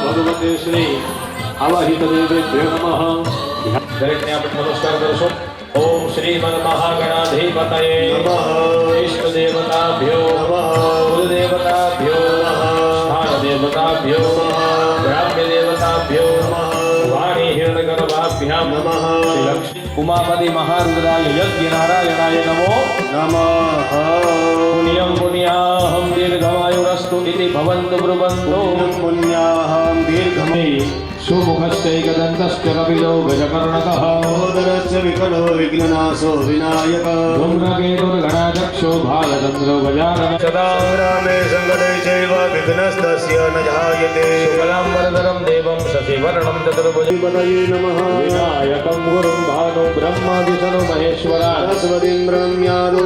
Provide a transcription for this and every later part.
ભગવતે શ્રી આવાહિત દેવેભ્યો નમઃ. દરેકને આપણે નમસ્કાર કરશો. ઓમ શ્રીમન્ મહાગણાધિપતયે નમઃ. ઇષ્ટ દેવતાભ્યો નમઃ. કુલ દેવતાભ્યો નમઃ. સ્થાન દેવતાભ્યો નમઃ. ગ્રામ્ય દેવતાભ્યો નમઃ. વાણી હિરણ્યગર્ભાભ્યામ નમઃ. શ્રી લક્ષ્મી ઉમાપતિ મહારુદ્રાય યજ્ઞ નારાયણાય નમો નમઃ. પુણ્યં પુણ્યાહમ દીર્ઘમાયુરસ્તુ ઇતિ ભવન્તુ બ્રુવન્તુ પુણ્યાહમ દીર્ઘમય સુમુખશ્ચૈકદन्तश्च कपिलो गजकर्णकः ओदरस्य विकलो विघ्ननाशो विनायक धूम्रकेतुर्गणाध्यक्षो भालचन्द्रो गजानन सदा रामे सङ्कटे चैव विघ्नस्तस्य न जायते शुक्लाम्बरधरं देवं शशिवर्णं चतुर्भुजपतये नमः विनायकं गुरुं भानु ब्रह्मादिशनु महेश्वरा सरस्वतीं ब्रह्म्यादो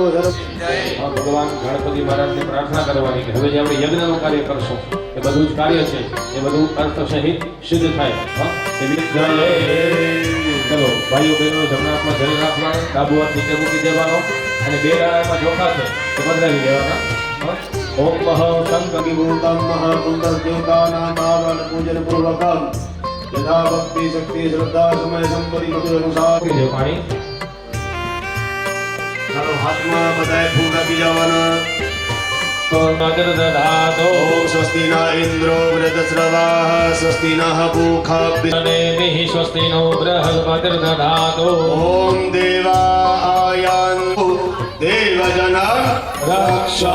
ભગવાન ગણપતિ મહારાજની પ્રાર્થના કરવાની કે હવે જે આપણે યજ્ઞનું કાર્ય કરશું એ બધું જ કાર્ય છે એ બધું અર્થ સહિત સિદ્ધ થાય. ચલો ભાઈઓ બહેનો જમણા હાથમાં જલ રાખવાનો, ડાબુ હાથ નીચે મૂકી દેવાનો અને બે ડાળામાં ચોખા છે એ બદલાવી દેવાના. ઓમ મહ સંકલ્પિ ભૂતમ મહ સુંદર દેવતાના નામ પૂજન પૂર્વકમ યથા ભક્તિ શક્તિ શ્રદ્ધા સમય સંપત્તિ મધુર અનુસાર પાણી. ચાલો હાથમાં બધાએ ફૂલ રાખી જવાના. स्वस्ति न इन्द्रो वृतस्रवाः स्वस्ति नः पूषा विष्णुः स्वस्ति नो बृहस्पतिर्दधातु ॐ देवायान्तु देवजना रक्षा.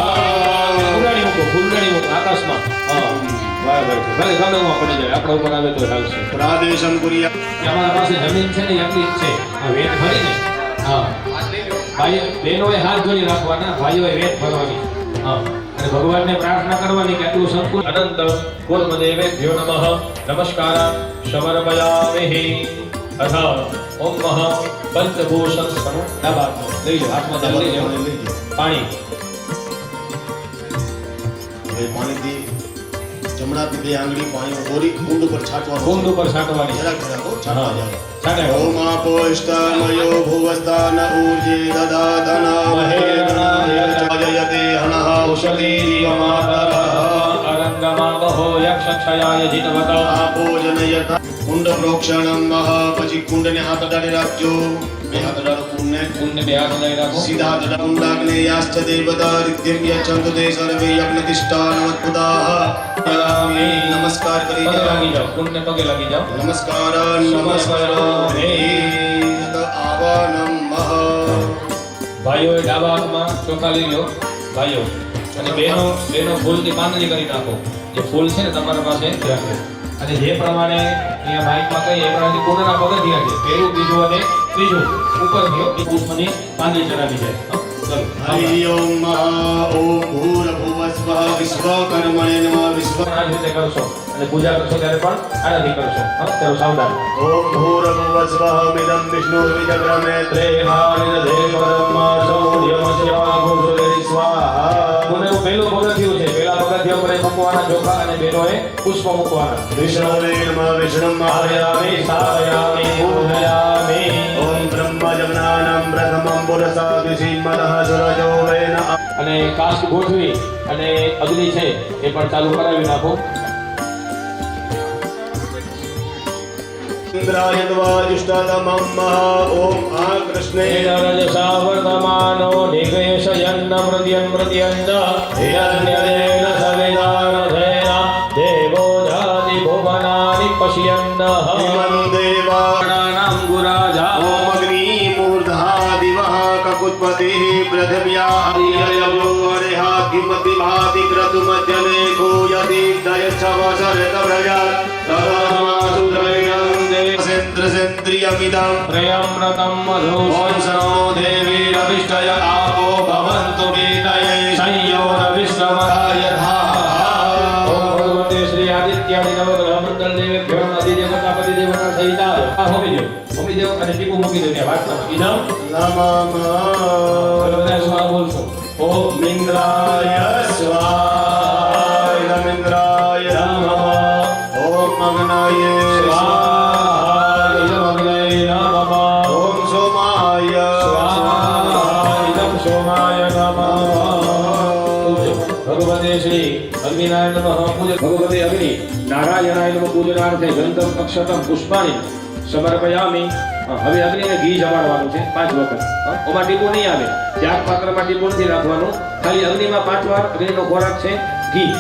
ફૂલડાની મુકો આકાશમાં. હા બરાબર છે. ભલે ગમેમાં પડી જાય આપણા ઉપર આવે તો ચાલશે. પ્રાદેશમ કુર્યા. અમારા પાસે જમીન છે ને એટલી જ છે. આ વેટ ભરીને હા ભાઈ બહેનોએ હાથ જોડી રાખવાના, ભાઈઓએ વેટ ભરવાની. હા અને ભગવાનને પ્રાર્થના કરવાની કે આટલું સંપૂર્ણ અનંત કુર્મદેવેભ્યો નમઃ નમસ્કાર સમર્પયામિ. અથ ઓમ મહ પંચભૂષણ સ્મરો. ડાબા લઈ લો, હાથમાં જલ લઈ લો. પાણી એ પાણીથી જમણાથી બે આંગળી પાણી ઓરી કુંડ ઉપર છાંટવાનું. કુંડ ઉપર છાંટવાની. જરાક છાંટવા જાવ. છાંટે. ઓમ આપોષ્ટમયો ભુવસ્તાન ઊર્જે દદાતન મહેરણાય જયતે હનઃ ઔષધિરિયમાતરઃ અરંગ નમામહો યક્ષક્ષયાય જીતવત આપોજન યથા કુંડ પ્રોક્ષણમ મહ પછી કુંડને હાથ અડાડી રાખજો બે હાથ અડાડો કુંડને કુંડને બે હાથ લઈ રાખો સીધા હાથ અડાડો કુંડાગ્ને યાશ્ચ દેવતા રિદ્ધિમ યચ્છન્તુ તે સર્વે યજ્ઞતિષ્ઠાનમત્પુદાઃ નમસ્કાર કરી પગે જાઓ લાગી જાઓ કુંડને પગે લાગી જાઓ નમસ્કાર નમસ્કારામિ આવાનમ મહ ભાઈઓએ ડાબા હાથમાં ચોખા લઈ લો ભાઈઓ અને બહેનો ફૂલની પાંદડી કરી નાખો જે ફૂલ છે ને તમારા પાસે તે રાખો અને જે પ્રમાણે અહીંયા માઇકમાં કહીએ એ પ્રમાણે કુંડના પગથિયા છે પહેલું બીજું અને ત્રીજું ઉપર થયો એ પુષ્પની પાંદડી ચડાવી જાય હો? ચલો હરિ ઓમ મહ ઓમ ભૂર્ભુવસ્વઃ વિશ્વકર્મણે નમઃ વિશ્વ આ રીતે કરશો અને પૂજા કરશો ત્યારે પણ આનાથી કરશો હા ચલો સાવધાન ઓમ ભૂર્ભુવસ્વઃ મિદં વિષ્ણુર્વિજગ્રમે કુંડનું પહેલું પગથિયું છે પહેલા પગથિયા ઉપર મૂકવાના ચોખા અને બહેનોએ પુષ્પ મૂકવાના વિષ્ણવે નમઃ વિષ્ણુમ સ્થાપયામિ સ્થાપયામિ પૂજયામિ ઓમ બ્રહ્મ જમનાનમ પ્રથમં પુરસાદ શ્રીમદઃ સુરજો વેન અને કાસ્ટ ગોઠવી અને અગ્નિ છે એ પણ ચાલુ કરાવી નાખો ઇન્દ્રાય દ્વાજુષ્ટતમં મહ ઓમ આ કૃષ્ણે રજસા વર્તમાનો નિગેશયન્ન મૃત્યન્ન હિરણ્યદેન સવિદાનધેન દેવો જાતિ ભુવનાનિ પશ્યન્ન ઇમં દેવાણાં ગુરાજા ઓમ અગ્નિ મૂર્ધા દિવઃ કકુત્પતિઃ પૃથિવ્યા હરિયયો અરેહા કિમતિ ભાતિ ક્રતુમધ્યમે ગોયતિ દયચ્છવ શરતવ્રજા તરમાસુદ્રૈણં દેવસેન્દ્રસેન્દ્રિયમિદં પ્રિયમ્રતમ ઓમ મધુસંસ સનો દેવીરવિષ્ટય આપો ભવન્તુ વીતયે સંયોગ વિશ્વમરાય યથા ઓમ ભગવતે શ્રી આદિત્યાદિ નવગ્રહ મંડળ દેવેભ્યો અધિદેવતા પતિદેવતા સહિતા આ હોમી દેવ અને ટીપુ મૂકી દો ત્યાં વાતમાં ઇનામ નમઃ બધા સ્વાહ બોલશો ઓમ ઇન્દ્રાય સ્વાહા ઇન્દ્રાય નમઃ ઓમ અગ્નયે સ્વાહા સ્વાહા નમઃ ઓમ સોમાય સ્વાહા ઇદં સોમાય નમઃ ભગવતે શ્રી અગ્નિનારાયણ નમઃ પૂજ ભગવતે અગ્નિ નારાયણાય નમઃ પૂજનાર્થે ગંધમ અક્ષતમ પુષ્પાણિ સમર્પયામિ હવે અગ્નિને ઘી જમાડવાનું છે 5 વખત ઓમાં ટીપું નહીં આવે ત્યાગ પાત્રમાં ટીપું નથી રાખવાનું ખાલી અગ્નિમાં 5 વાર અગ્નિનો ખોરાક છે ઘી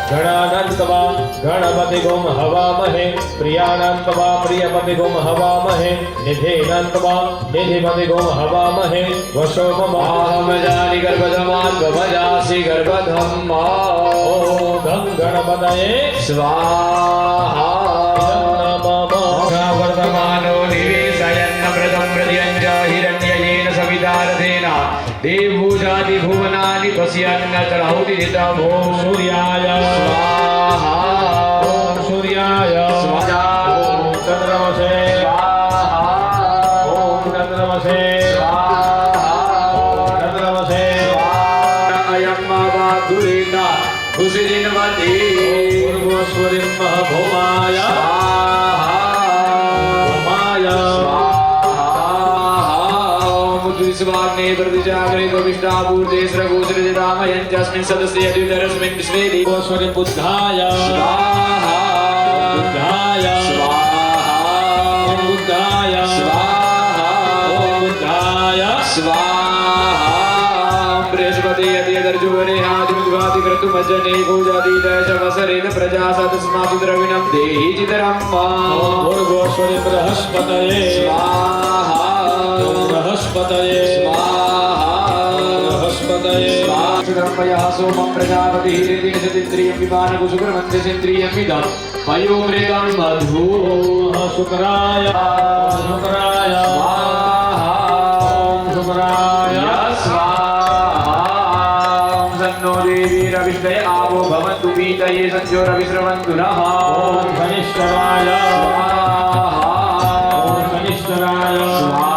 ગણાનંતવા ગણપતિ ગોમ હવામહે પ્રિયાનંતવા પ્રિયપતિ ગોમ હવામહે નિધેનંતવા નિધિપતિ ગોમ હવામહે વશોમમાહમજાનિ ગર્ભધમાન ગભજાસી ગર્ભધમ્મા ઓમ ગં ગણપતયે સ્વાહા વર્તમાનો નિવેશયન્ન પ્રથમ પ્રત્યંચ હિરણ્યયેન સવિતારથેન દેવભૂજાતિ ભુવનાનિ પશ્યન્ન ચરૌતિ નિતમ ઓમ સૂર્યાય સ્વાહા ઓમ સૂર્યાય સ્વાહા ઓમ ચંદ્રમસે સ્વાહા ઓમ ચંદ્રમસે સ્વાહા ઓમ ચંદ્રમસે સ્વાહા અયમ માવાદુરેના ભુસિજિનવતિ પૂર્વસ્વરિમ ભૌમાય विश्वाग्ने प्रतिजागरे गोविष्टापूर्ते स्रगोचरजितामयं चस्मिन् सदस्य द्वितरस्मिन् विश्वेदि गोस्वरि बुद्धाय स्वाहा बुद्धाय स्वाहा ओम बुद्धाय स्वाहा ओम बुद्धाय स्वाहा बृहस्पति यतिर्जुवरे आदिमद्वाति क्रतुमज्जने पूजाति दशवसरेण प्रजा सदस्मासु द्रविणं देहि चितरं मा गोस्वरि बृहस्पतये स्वाहा बृहस्पतये स्वाहा बृहस्पतये स्वाहा सोमं प्रजापतिरिन्द्रियं विमान कुसुक्रमन्त्यसेन्द्रियं विदं पयोमृतं मधु शुक्राय शुक्राय स्वाहा ओम शुक्राय स्वाहा सन्नो देवीरविष्टय आवो भवन्तु पीतये संजोरविश्रवन्तु नः ओम शनिश्चराय स्वाहा ओम शनिश्चराय स्वाहा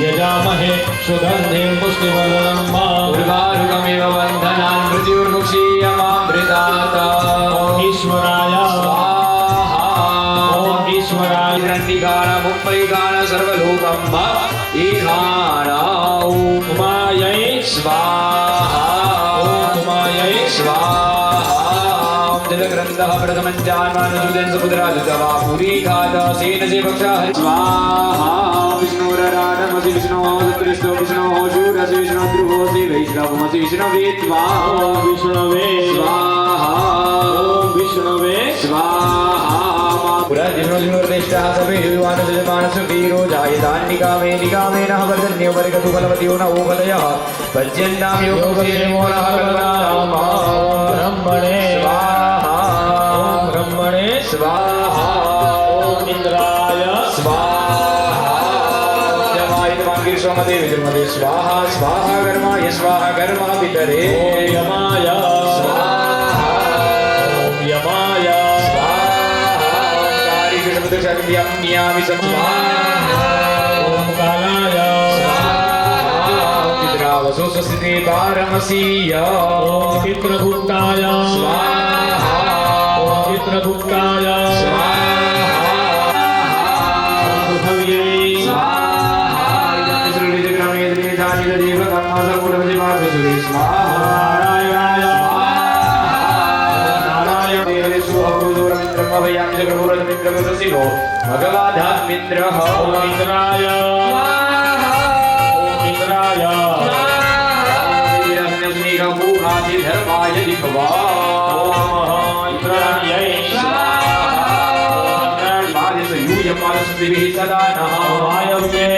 यजामहे सुगन्धिं पुष्टिवर्धनं उर्वारुकमिव बन्धनान् मृत्युर्मुक्षीयमामृतात् ईश्वराय स्वाहा ॐ ईश्वराय हिरण्यकाण मुम्बैकाण सर्वलोकं ईखाण उमायै स्वाहा उमायै स्वाहा जलग्रन्थः प्रथमं जान्मानुसुदेन समुद्राजुतवा पुरीघात सेनसे भक्षः स्वाहा विष्णुरराधमसि विष्णोः कृष्णो विष्णोः शूरसि विष्णो ध्रुवोऽसि वैष्णवमसि विष्णवे स्वाहा विष्णवे स्वाहा ॐ विष्णवे स्वाहा पुरजिनोर्देष्टः सभे युवानसजमानसुवीरो जायतान्निकामे निकामेनः वर्धन्यो वर्गतु बलवत्यो न ओपदयः पद्यन्नां योगेमोनः कल्पनाम ब्रह्मणे स्वाहा ॐ ब्रह्मणे स्वाहा ॐ इन्द्राय स्वाहा यमाय मार्गेश्वमदे विद्रुमदे स्वाहा स्वाहा कर्माय स्वाहा कर्मा पितरे ॐ यमाय स्वाहा ॐ यमाय शक्तियम्यामि स्वाहा ॐ कालाय चित्रावसु स्वस्ति पारमसीय ॐ चित्रगुप्ताय स्वाहा ॐ चित्रगुप्ताय पृथव्यै भगवाधात्मिन्द्रः ॐ इन्द्राय ॐ इन्द्राय धर्माय दिखवा इन्द्रायै सदा नः वायव्ये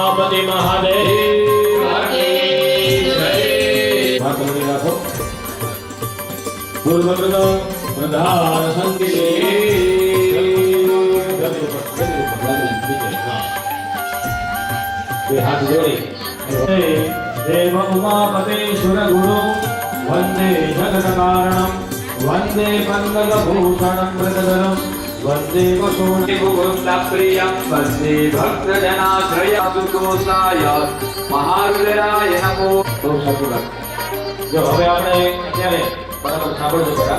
गणपति महादेव पूर्वकृत प्रधान संगीते हाथ जोड़े देव उमापतेश्वर गुरु वंदे जगत कारणम वंदे पंकजभूषणं मृतधरम वंदे प्रियं वन्दे भक्तजनाश्रयासुतोषाय महारुद्राय नमो जो હવે આપણે અત્યારે બરાબર સાંભળજો ખરા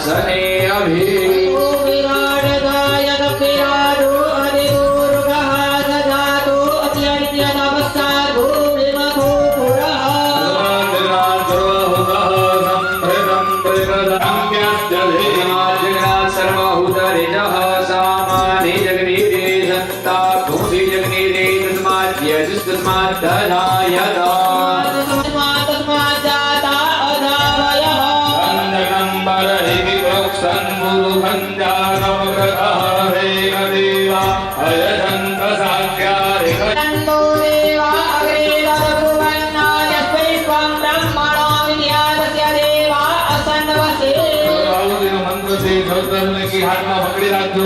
सने अभि की हाथ में पकड़ी रखो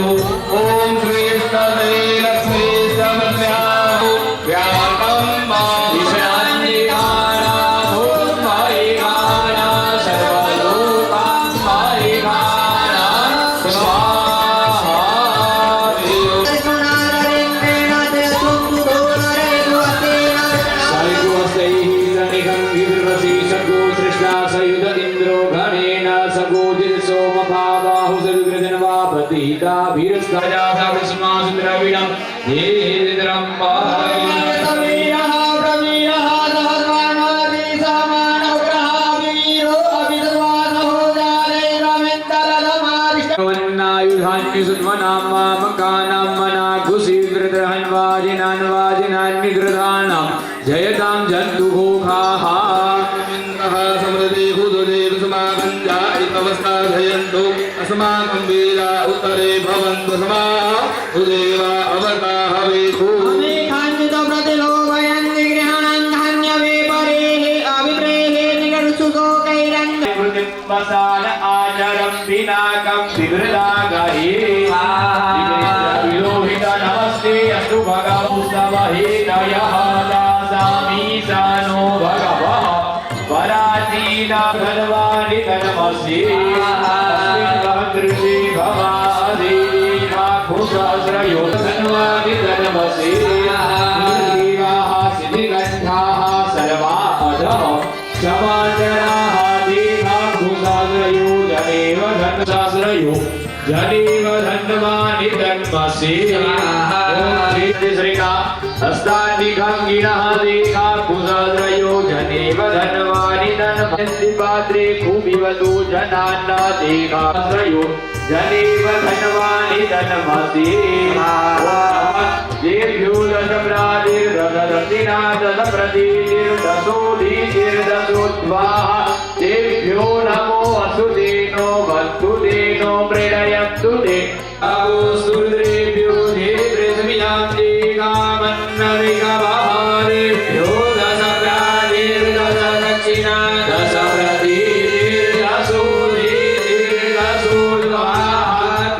ओम श्री विष्णवे लक्ष्मी समन्याहो व्यापम विषयान्ति गाना भूत माई गाना सर्वलोकां माई गाना स्वाहा निगृहाणां जयतां जन्तुघोषाः इन्द्रः समृद्धि भूदेव समागञ्जायितवस्था जयन्तु अस्माकं वीरा उत्तरे भवन्तु समाहुदेव अवता हवेतु वसान आचरं विनाकं विवृदागहे विलोहित नमस्ते अस्तु भगवस्तवहेतयः दासामि सानो भगवः पराचीना धनवानि धनमसि अस्मिन् भवादि माखुसहस्रयो धनवानि धनमसि देवाः सिद्धिगन्धाः सर्वा अधः समाचराः जनेव धनशास्त्रयो जनेव धन्वानि धन्मसि श्रीना हस्तादिगङ्गिणः देहा कुशास्त्रयो जनेव धन्वानि धन्मसि पात्रे भूमिवतो जनान्ना देहाश्रयो जनेव धन्वानि धन्मसि देभ्यो दशप्रादिर्दशदक्षिणा दशप्रतिर्दशोऽधिर्दशोद्वाः देभ्यो नमो वसुदेनो वसुदेनो प्रेरयन्तु ते अवोस्तुद्रेभ्यो हे पृथ्व्यां देहामन्नरिगवाहारेभ्यो दशप्रादिर्दशदक्षिणा दशप्रतिर्दशोऽधिर्दशोद्वाः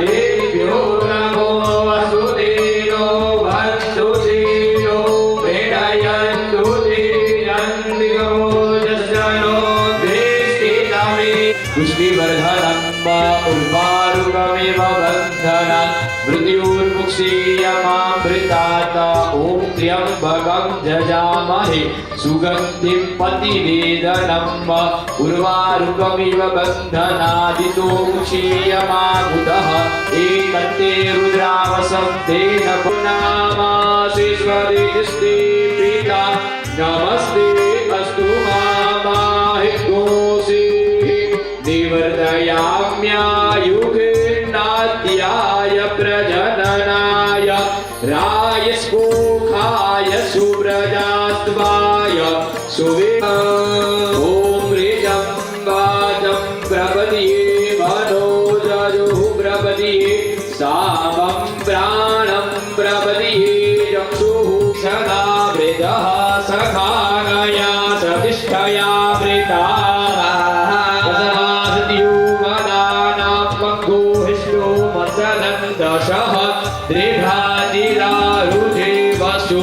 देभ्यो नमो वसुदेनो वसुदेनो प्रेरयन्तु ते यन्दिगमोजस्यनो पुष्टिवर्धनं वा उर्वारुकमिव बन्धनात् मृत्युर्मुक्षीयमामृतात् ॐ त्र्यम्बकं जजामहे सुगन्धिं पतिवेदनं वा उर्वारुकमिव बन्धनादितो मुक्षीयमामुदः एकन्ते रुद्रावसन्तेन पुनामाशिष्वदिष्टे प्रीता नमस्ते अस्तु मामाहितोषि निवर्तयाम्यायुगेन्नाद्याय प्रजननाय रायस्पोखाय सुव्रजास्त्वाय सुवे ॐ ऋजं वाचं प्रपदिये मनोजरुः प्रपदिये सामं प्राणं प्रपदिये चक्षुः सदा वृदः सखागया सतिष्ठया वृताः दशः दृढादिरारुधे वसु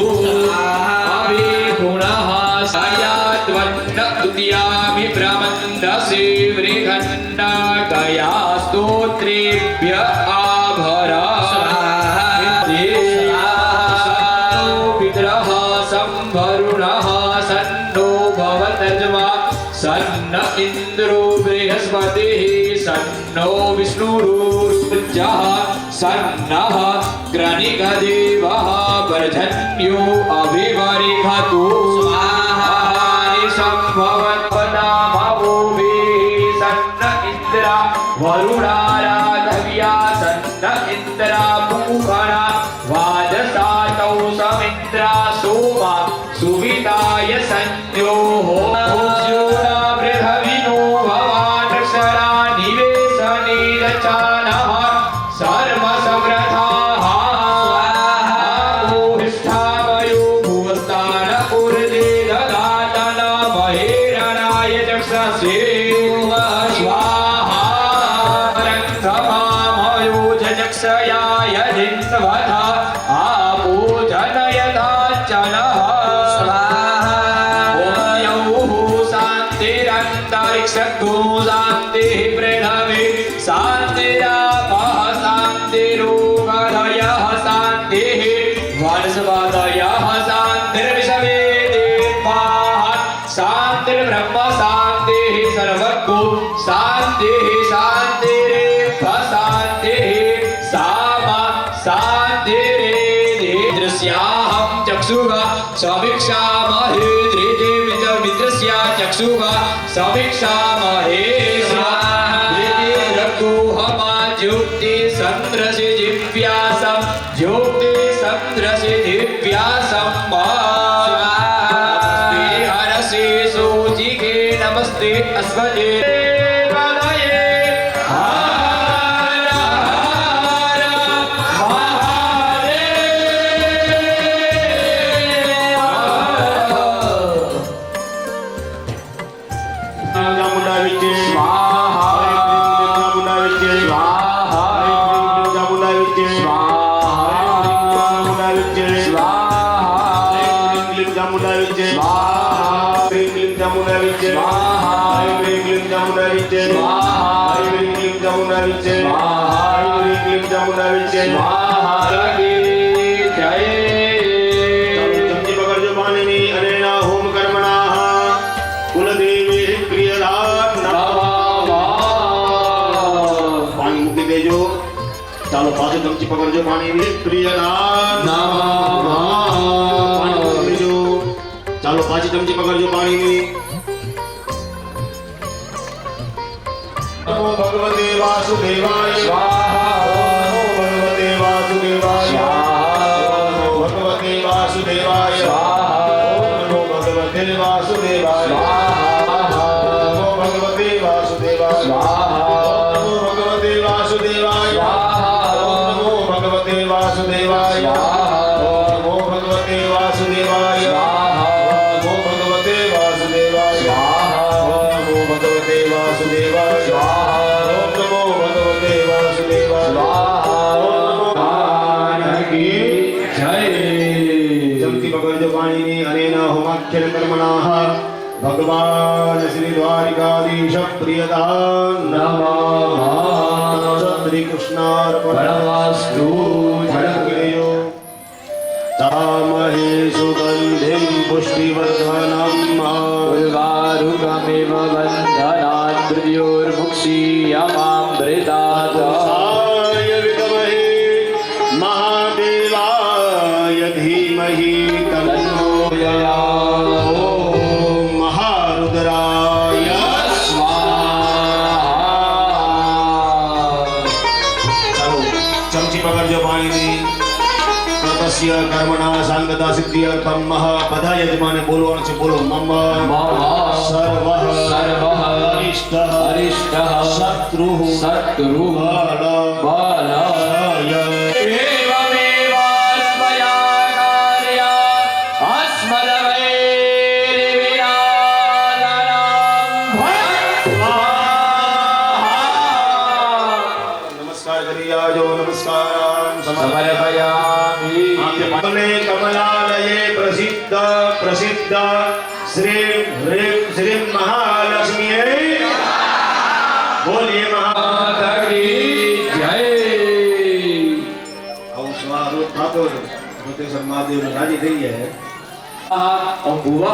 अभिगुणः सयात्वन्न तुद्यामि प्रमन्दसे वृखण्डाकया स्तोत्रेभ्य आभरा पितरः संवरुणः सन्नो भवतज्मा सन्न इन्द्रो बृहस्पतिः सन्नो विष्णुरुरुजः सन्नः क्रनिकदेवः वर्धन्यो अभिवरिहतु स्वाहानि सम्भवत्पदामवोभिः सन्न इन्द्रा वरुणाराधव्या सन्न इन्द्रा पूषणा वाजसातौ समिन्द्रा सोमा सुविताय संयोः पृथ्विनो भवानक्षरा निवेशनिरचानः सर्वसमृद्धाः भूष्ठावयो भुवस्तान ऊर्जे ददातन महेरणाय चक्षसे स्वाहा रक्तमामयो चक्षयाय जिन्वधा आपो जनयदाचनः शांतिरंतरिक्षगो शांतिः प्रणवे शांतिरापः शांतिरोगधयः शांतिः वनस्पतयः शांतिर्विषवे देवाः शांतिर्ब्रह्म शांतिः सर्वगो शांतिः शांतिरेव शांतिः सामा शांतिरेन्द्रस्याहं चक्षुः समीक्षामहे मित्रस्य चक्षुः समीक्षामहे स्वाहा ज्योति संद्रसि दिव्यासं ज्योति संद्रसि दिव्यासं ભગવતે અસ્મદે વાદાય હર હર ચામુંડા વિજય સ્વાહા ચામુંડા વિજય સ્વાહા ચામુંડા વિજય સ્વાહા ચામુંડા વિજય સ્વાહા ચામુંડા વિજય સ્વાહા ચામુંડા વિજય ચામુંડા વિજય ચામુંડા વિજય ચામુંડા વિજય સ્વાહા કી જય ચમચી પકડજો પાણીની અને ના હોમ કર્મણાઃ કુલદેવી પ્રિયદાન પાણી મૂકી દેજો. ચાલો પાછું ચમચી પકડજો પાણીની પ્રિયદાન પાણી મૂકી દેજો. ચાલો પાછી ચમચી પકડજો પાણીની. નમો ભગવતે વાસુદેવાય નમો ભગવતે વાસુદેવાય નમો ભગવતે વાસુદેવાય નમો ભગવતે વાસુદેવાય નમો ભગવતે વાસુદેવાય નમો ભગવતે વાસુદેવાય નમો ભગવતે વાસુદેવાય નમો ભગવતે વાસુદેવાય નમો ભગવતે વાસુદેવાય નમો ભગવતે વાસુદેવાય ઓમ નમો ભગવતે વાસુદેવાય ઓમ નમો જમતી પકડજો પાણીની અનેના હોમાખ્યન કર્મણાઃ ભગવાન શ્રી દ્વારિકાધીશ પ્રિયદાન શ્રી કૃષ્ણાર્પણમસ્તુ. જય તામહે સુગંધિમ પુષ્ટિવર્ધનમ ઉર્વારુકમિવ બંધનાદ્રિયોર્મુક્ષીયમામૃતાત સાય વિદ્મહે મહાદેવાય ધીમહિ તન્નો ઓમ મહારુદ્રાય ચાલો ચમચી પકડજો પાણીની. તપસ્ય કર્મણા સાંગતા સિદ્ધિર્થમ બધા યજમાને બોલવાનું છે. બોલો મમ સર્વ અરિષ્ટ અરિષ્ટ શત્રુઃ શત્રુ બલ બલ નમસ્કાર કરી આવજો. નમસ્કાર સમર્પયામિ આપને કમલાલયે પ્રસિદ્ધ પ્રસિદ્ધ શ્રી શ્રી મહાલક્ષ્મીએ બોલીએ માતા કી જય આવું સ્વારૂપ ઠાકોર કોટેશ્વર મહાદેવ રાજી થઈ જાય. ઓમ ભુવઃ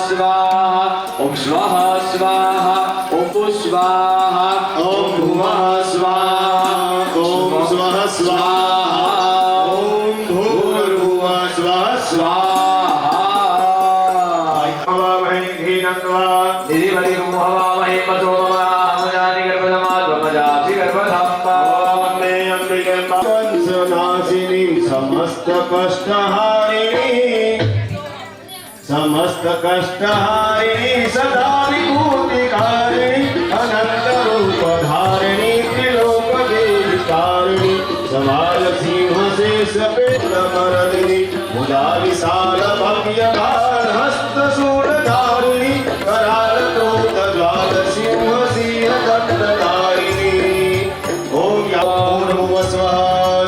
સ્વાહા ઓમ સ્વાહા સ્વાહા ઓમ સ્વાહા ઓમ ભુવઃ સ્વાહા ઓમ સ્વઃ સ્વાહા ઓમ ભૂર્ભુવઃ સ્વઃ સ્વાહા. હવામહે ઘીનત્વા દિરિવરિમ હવામહે પસોમહામજાનિ ગર્ભધમાત્વમજાસી ગર્ભધમ્મા વંદે અંબિકે કંસનાશિની સમસ્ત કષ્ટહારિણી સમસ્ત કષ્ટહારિણી સદા વિભૂતિકારિણી અનંત રૂપધારિણી ત્રિલોકદેવિકારિણી સમાલ સિંહ શેષ પેલમરદિની મુદા વિશાલ ભવ્ય ભાર હસ્ત શૂળધારિણી કરાલ ક્રોધ જ્વાલ સિંહ સિંહ દંડધારિણી. ઓમ યા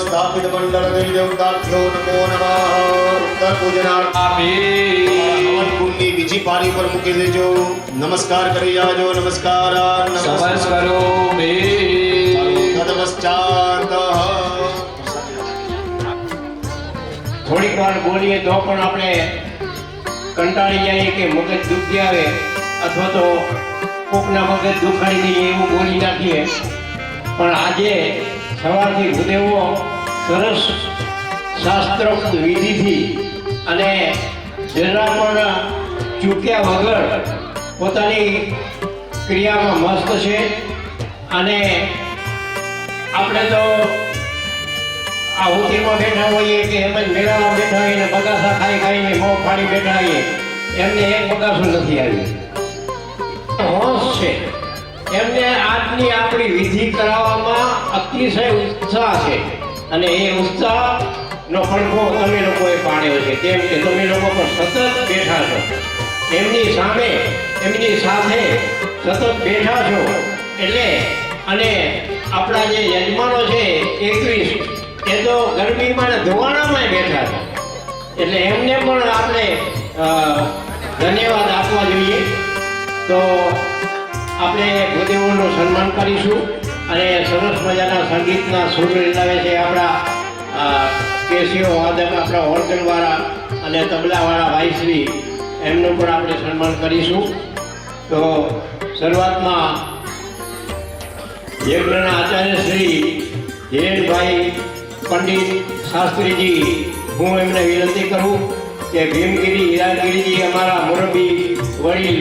સ્થાપિત મંડળ દેવી દેવતાભ્યો નમો નમઃ. ઉત્તર પૂજનાર્થ કુંડની બીજી પારી પર મૂકી દેજો. નમસ્કાર કરી આજો. નમસ્કાર સમર્થ કરો મે તદપશ્ચાત થોડીક વાર બોલીએ તો પણ આપણે કંટાળી જઈએ કે મગજ દુખી આવે અથવા તો કોકના મગજ દુખાડી દઈએ એવું બોલી નાખીએ. પણ આજે સવારથી ગુરુદેવો સરસ શાસ્ત્રોક્ત વિધિથી અને જરા પણ ચૂક્યા વગર પોતાની ક્રિયામાં મસ્ત છે. અને આપણે તો આ ઉતીમાં બેઠા હોઈએ કે એમ જ મેળામાં બેઠા હોઈએ ને બગાસા ખાઈ ખાઈને મોં ફાડી બેઠા હોઈએ, એમને એક બગાસું નથી આવ્યું. હોશ છે. એમને આજની આપણી વિધિ કરાવવામાં અતિશય ઉત્સાહ છે અને એ ઉત્સાહનો પડઘો તમે લોકોએ પાડ્યો છે. કેમ કે તમે લોકો પણ સતત બેઠા છો, એમની સામે એમની સાથે સતત બેઠા છો એટલે. અને આપણા જે યજમાનો છે 21 એ તો ગરમીમાં ને ધોવાણામાં બેઠા છે એટલે એમને પણ આપણે ધન્યવાદ આપવા જોઈએ. તો આપણે ભૂદેવોનું સન્માન કરીશું અને સરસ મજાના સંગીતના સુર લાવે છે આપણા કેસીઓ વાદક, આપણા ઓર્ગનવાળા અને તબલાવાળા ભાઈશ્રી, એમનું પણ આપણે સન્માન કરીશું. તો શરૂઆતમાં યજ્ઞના આચાર્ય શ્રી હિરેનભાઈ પંડિત શાસ્ત્રીજી, હું એમને વિનંતી કરું કે ભીમગીરી હિરાગીરીજી, અમારા મુરબ્બી વડીલ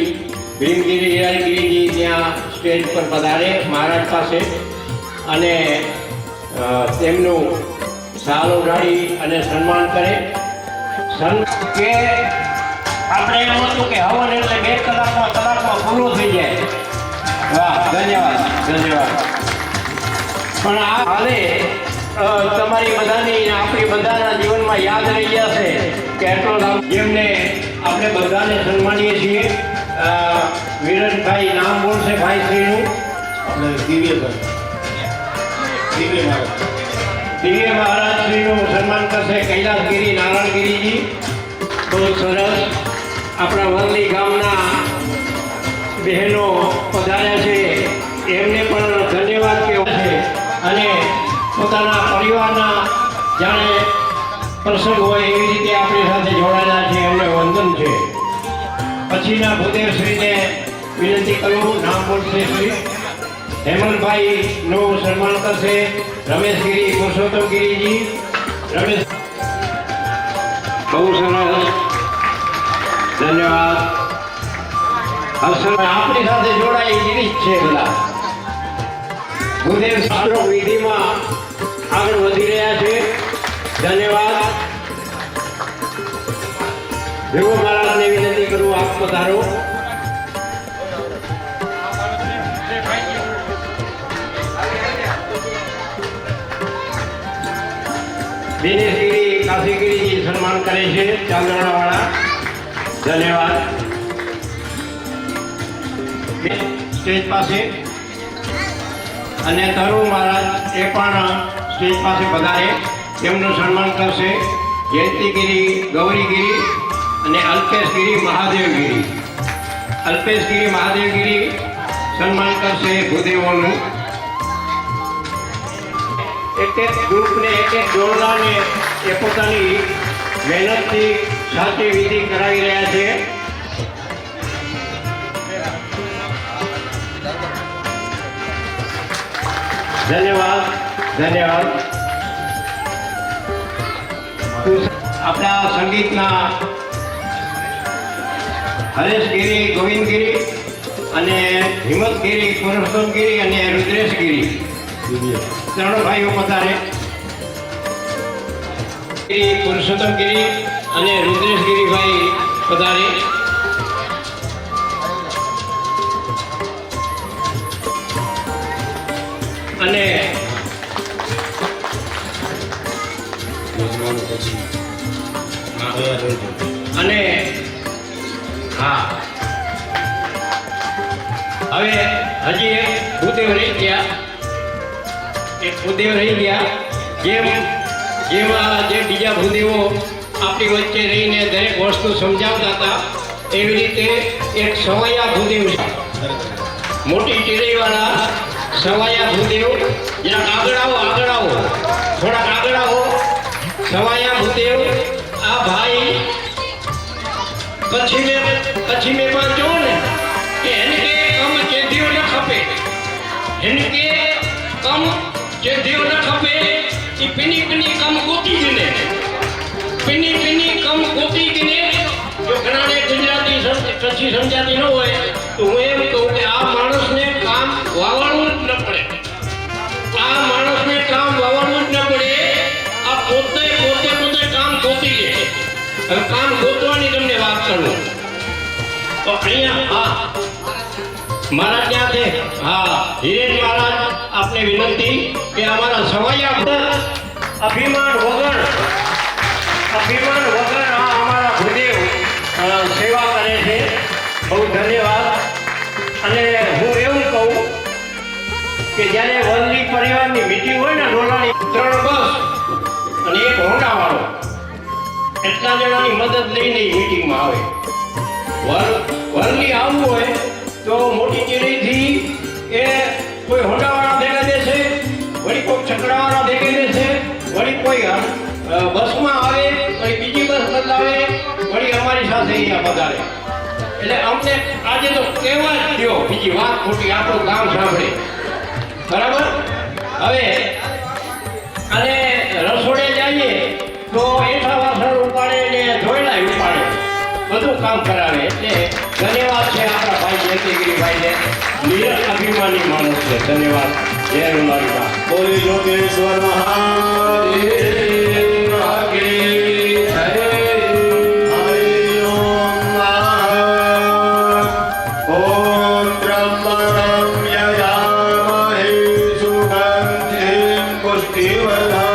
ભીમગીરી હિરાગીરીજી ત્યાં સ્ટેજ પર પધારે મહારાજ પાસે અને તેમનું શાલ ઓઢાડી અને સન્માન કરે. કે આપણે એમ હતું કે હવન એટલે 2 કલાકમાં પૂરું થઈ જાય. વાહ, ધન્યવાદ ધન્યવાદ. પણ આ હાલે તમારી બધાની, આપણી બધાના જીવનમાં યાદ રહી જશે કે એટલો લાભ જેમને આપણે બધાને સન્માનીએ છીએ. વિરનભાઈ નામ બોલશે ભાઈશ્રીનું. આપણે દિવ્ય મહારાજશ્રીનું સન્માન કરશે કૈલાસગીરી નારાયણગીરીજી. બહુ સરસ. આપણા વરલી ગામના બહેનો પધાર્યા છે, એમને પણ ધન્યવાદ કહેવા છે અને પોતાના પરિવારના જાણે પ્રસંગ હોય એવી રીતે આપણી સાથે જોડાયેલા છે, એમને વંદન છે. પછીના ભૂદેવશ્રીને વિનંતી કરું, નામ બોલશે શ્રી હેમંતભાઈનું સન્માન કરશે રમેશગીરી પુરુષોત્તમગીરીજી. રમેશ, બહુ સરસ, ધન્યવાદ. આપણી સાથે જોડાઈ ગીરીશ છે બધા. ભૂદેવ શાસ્ત્રો વિધિમાં આગળ વધી રહ્યા છે. ધન્યવાદ. ભીમો મહારાજને વિનંતી કરું, આપ પધારો. દિનેશગીરી કાશીગીરીજી સન્માન કરે છે ચાંદોડાવાળા. ધન્યવાદ. સ્ટેજ પાસે અને તરુ મહારાજ એ પણ સ્ટેજ પાસે પધારે, તેમનું સન્માન કરશે જયંતિગીરી ગૌરીગીરી અને અલ્પેશગીરી મહાદેવગીરી. અલ્પેશગીરી મહાદેવગીરી સન્માન કરશે ભૂદેવોનું. એક ગ્રુપને એક જોડલાને એ પોતાની મહેનતથી સાચી વિધિ કરાવી રહ્યા છે. ધન્યવાદ ધન્યવાદ. આપણા સંગીતના હરેશગીરી ગોવિંદગીરી અને હિંમતગીરી પુરુષોત્તમગીરી અને રુદ્રેશગીરી ત્રણ ભાઈઓ પધારે. પુરુષોત્તમગીરી અને રુદ્રેશગીરીભાઈ પધારે. અને અને હા, હવે હજી એક ભૂદેવ રહી ગયા. જેમ જે બીજા ભૂદેવો આપણી વચ્ચે રહીને દરેક વસ્તુ સમજાવતા હતા એવી રીતે એક સવાયા ભૂદેવ છે, મોટી ચીરઈવાળા સવાયા ભૂદેવ. જરાક આગળ આવો, થોડાક આગળ આવો. સવાયા ભૂદેવ આ ભાઈ પછી મેં પણ જો ને કે એને કે કમ ચેધીઓ ન ખપે, એને કે કમ ચેધીઓ ન ખપે. એ પીની કમ ગોતી ગીને, પીની કમ ગોતી ગીને. જો ઘણાને ગુજરાતી કચ્છી સમજાતી ન હોય તો હું એમ કહું કે આ માણસને કામ વાવવાનું જ ન પડે. આ માણસને કામ વાવવાનું જ ન પડે. આ પોતે કામ ગોતી લે. હવે કામ ગોતવાની તમને વાત કરું તો અહીંયા મારા ત્યાં છે હા હિરેન મહારાજ આપને વિનંતી કે અમારા સવૈયા અભિમાન વગર આ અમારા ગુરુદેવ સેવા કરે છે બહુ ધન્યવાદ અને હું એવું કહું કે જ્યારે વલ્લી પરિવારની મીટિંગ હોય ને ડોલાની 3 બસ અને એક હોન્ડાવાળો એટલા જણાની મદદ લઈને મીટિંગમાં આવે વલ્લી આવવું હોય તો મોટી ચીડીથી એ કોઈ હોન્ડાવાળા ભેગા દેશે વળી કોઈ છકડાવાળા ભેગા દેશે વળી કોઈ બસમાં આવે વળી બીજી બસ બદલાવે વળી અમારી સાથે અહીંયા પધારે એટલે અમને આજે તો કહેવા જ થયો બીજી વાત ખોટી આપણું કામ સાંભળે બરાબર હવે અને રસોડે જઈએ તો એઠા વાસણ ઉપાડે ને ધોયલા ઉપાડે બધું કામ કરાવે એટલે ધન્યવાદ છે આપણા ભાઈ જયંતિગીરીભાઈને નિરસ અભિમાની માણસ છે ધન્યવાદ જય રૂમાલીબા બોલી યોગેશ્વર મહાદેવ આગે હરે ઓમ ત્રંબકમ યજામહે સુગંધિમ પુષ્ટિવર્ધનમ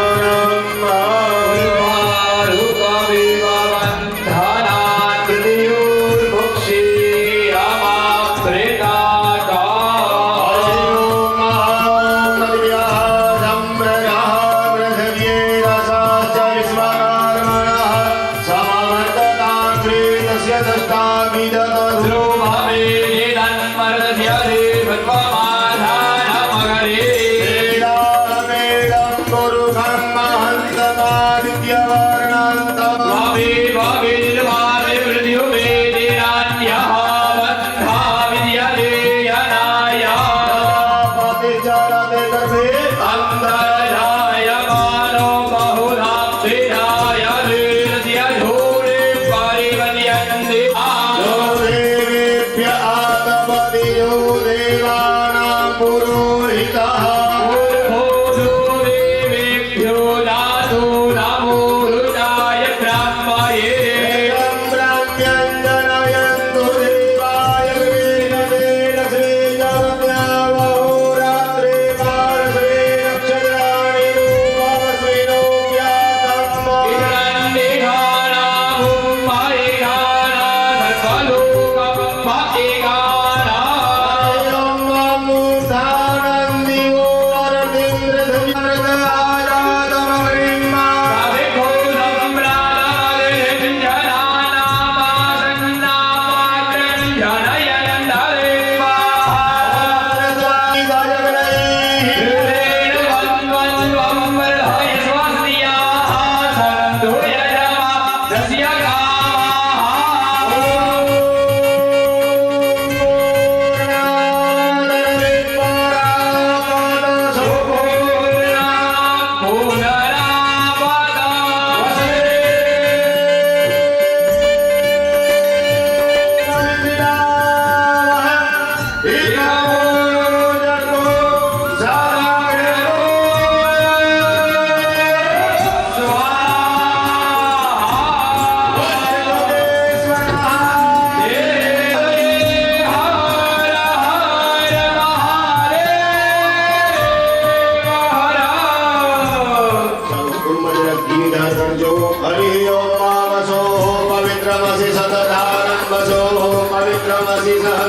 Shiva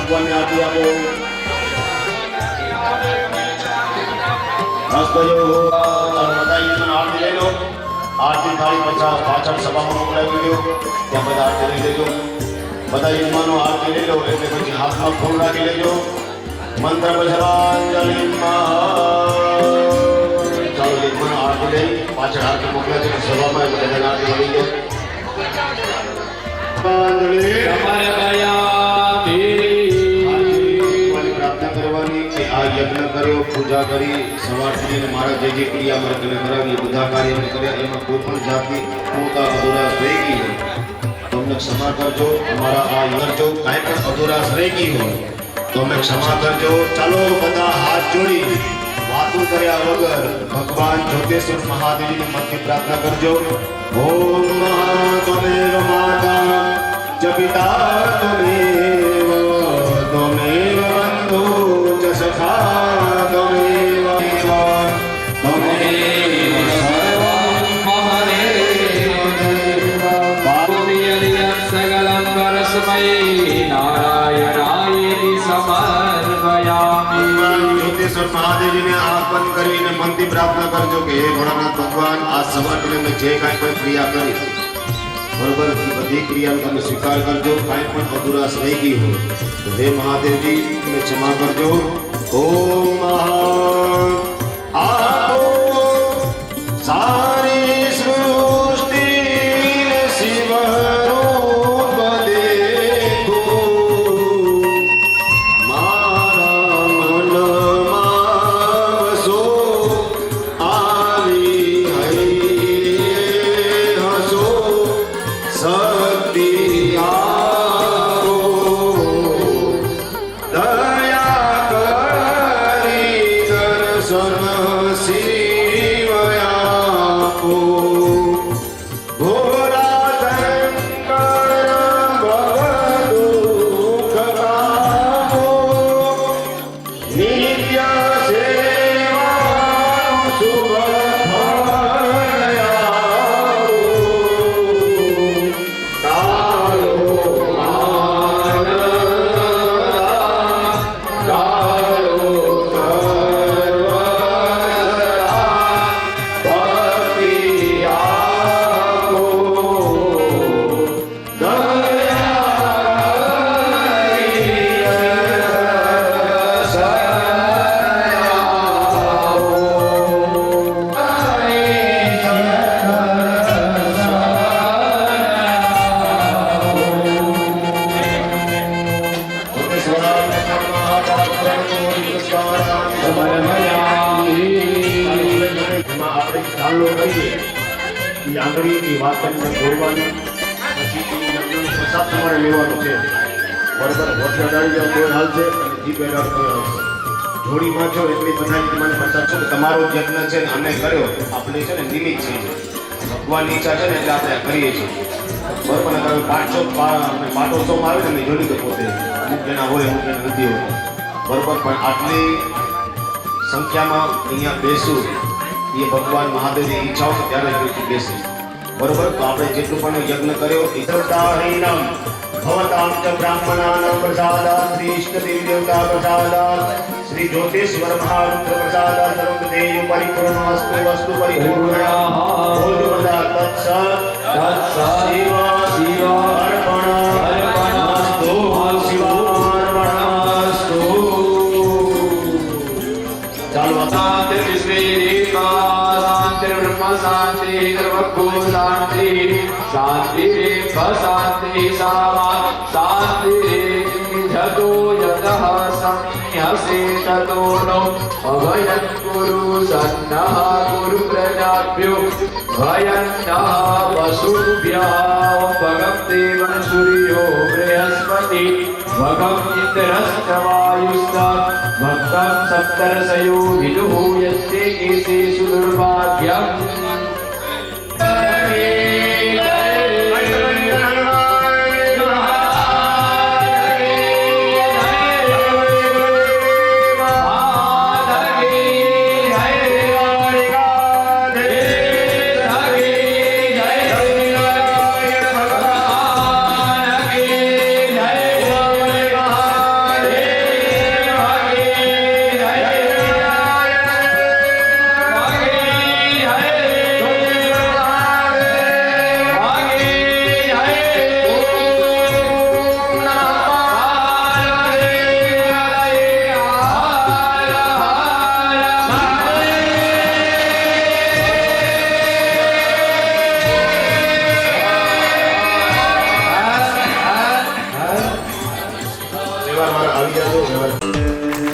ભગવાનને આરતી આપો. બસ ભજો બધા યજમાન આરતી લઈ લો. આરતી થાળી પાછળ સભામાં મોકલાવી દો. ત્યાં બધા આરતી લઈ લેજો. બધા યજમાનો આરતી લઈ લો એટલે પછી હાથમાં ફૂલ રાખી લેજો. મંત્ર પુષ્પાંજલિ ચાલો યજમાનો આરતી લઈ પાછળ આરતી મોકલાવી દો. સભામાં બધા આરતી લઈ લો. પ્રાર્થના કરવાની કે આ યજ્ઞ કર્યો, પૂજા કરી, સવારથી મારા જે ક્રિયા મારે તમે કરાવી બધા કાર્ય કર્યા એમાં કોઈ પણ જાતની પૂર્ણતા અધુરાશ રહી ગઈ હોય તો અમને ક્ષમા કરજો. અમારા આ કરજો કાંઈ પણ અધુરાશ રહી ગઈ હોય તો અમને ક્ષમા કરજો. ચાલો બધા હાથ જોડી વાતો કર્યા વગર ભગવાન જ્યોતિષ મહાદેવજીને મનથી પ્રાર્થના કરજો. ઓમ મહાત્મેવ માતા ચ પિતા ત્વમેવ ત્વમેવ બંધુ ચ સખા ત્વમેવ ત્વમેવ સર્વં સકલં પરસ્મૈ નારાયણાય સમર્પયામિ. જ્યોતિષ મહાદેવજીને આહ્વાન કરીને મનથી પ્રાર્થના કરજો કે હે ભોળાનાથ ભગવાન આ સવારથી મેં જે કાંઈ પણ ક્રિયા કરી બરોબર બધી ક્રિયાનો તમે સ્વીકાર કરજો. કાંઈ પણ અધુરાશ રહી ગઈ હોય તો હે મહાદેવજી તમે ક્ષમા કરજો. ઓમ આપો સારી સૃષ્ટિ શિવરૂપ દેખો મારા મનમાં સો આવી હૈ હસો શક્તિ આપો દયા કરી દર્શન શિવ આપો. ભોળા શંકર ભવ દુઃખ કામો નિત્ય સેવાનું શુભ ફળ આપો. કાલો કાલો ભક્તિ આપો આંગળીની વાત કરીને જોડવાની પછી પ્રસાદ તમારે લેવાનો છે બરોબર. વોટિયા ડાળી કોઈ હાલશે અને જીભ એડાળ કોઈ હાલશે. જોડી વાંચો એટલી બધાની તમને પ્રસાદ છે. તમારો યજ્ઞ છે ને અમે કર્યો આપણે છે ને નિમિત્ત છે ભગવાનની ઈચ્છા છે ને એટલે આપણે કરીએ છીએ બરોબર. ને તમે પાટોત્સવમાં આવે ને મેં જોડી તો પોતે અમુક જણા હોય અમુક જણા નથી હોતા બરોબર. પણ આટલી સંખ્યામાં અહીંયા બેસું એ ભગવાન મહાદેવની ઈચ્છાઓ છે ત્યારે જ બેસી બરોબર. તો આપણે જેટલું પણ યજ્ઞ કર્યો ઈશ્વરતાહીનમ ભવતામ ચ બ્રાહ્મણાનામ પ્રસાદાત શ્રી ઇષ્ટ દેવી દેવતા પ્રસાદાત શ્રી જ્યોતિષ્વર મહારુદ્ર પ્રસાદાત સર્વ દેવ પરિપૂર્ણમસ્તુ વસ્તુ પરિપૂર્ણયા બોલો બધા તત્સત શિવ અર્પણમસ્તુ શિવાર્પણમસ્તુ. ચાલો શાંતિ વિશ્વેદેવા શાંતિ બ્રહ્મ શાંતિ સર્વભૂ શાંતિ શાંતિ શાંતિ સામા શાંતિ જતો યતઃ સંન્યસે તતો નો અભયં ગુરુ સન્નઃ ગુરુ પ્રજાભ્યો ભયન્નઃ વસુભ્યઃ ભગં દેવં સૂર્યો બૃહસ્પતિ ભગં ઇન્દ્રશ્ચ ભક્तं સપ્તર્ષયો વિદુઃ યસ્તે કેશેષુ દુર્ભાગ્યં. વ્યવહાર વાળા આવી જજો વ્યવહાર